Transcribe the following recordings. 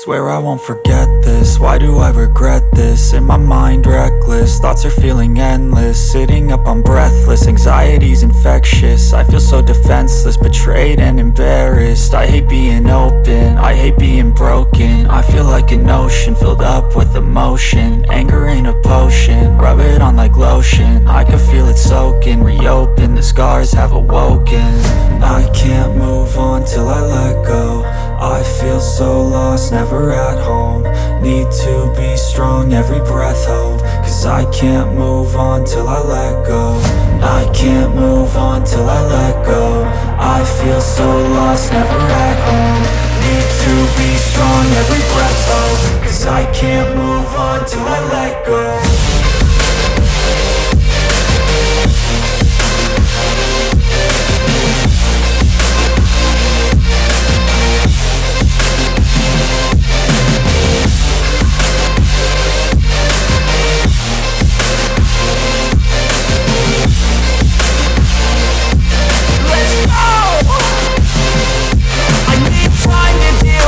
Swear I won't forget this, why do I regret this? In my mind reckless, thoughts are feeling endless. Sitting up I'm breathless, anxiety's infectious. I feel so defenseless, betrayed and embarrassed. I hate being open, I hate being broken. I feel like an ocean filled up with emotion. Anger ain't a potion, rub it on like lotion. I can feel it soaking, reopen, the scars have awoken. I can't move on till I let go. I feel so lost, never at home. Need to be strong, every breath hold. Cause I can't move on till I let go. I can't move on till I let go. I feel so lost, never at home. Need to be strong, every breath hold. Cause I can't move on till I let go.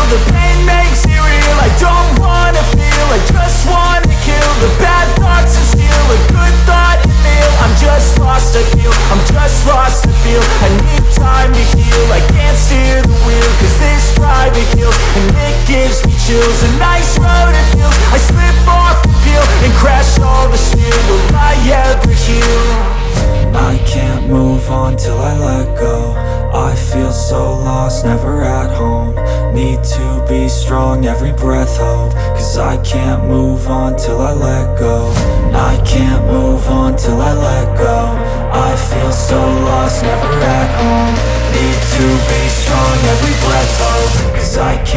The pain makes it real, I don't wanna feel, I just wanna kill the bad thoughts and steal a good thought and feel. I'm just lost, I feel, I'm just lost, I feel. I need time to heal, I can't steer the wheel. Cause this drive it kills, and it gives me chills. A nice road it feels, I slip off the peel and crash all the steel. Will I ever heal? I can't move on till I let go. I feel so lost, never at home. Need to be strong, every breath hold. Cause I can't move on till I let go. I can't move on till I let go. I feel so lost, never at home. Need to be strong, every breath hold. Cause I can't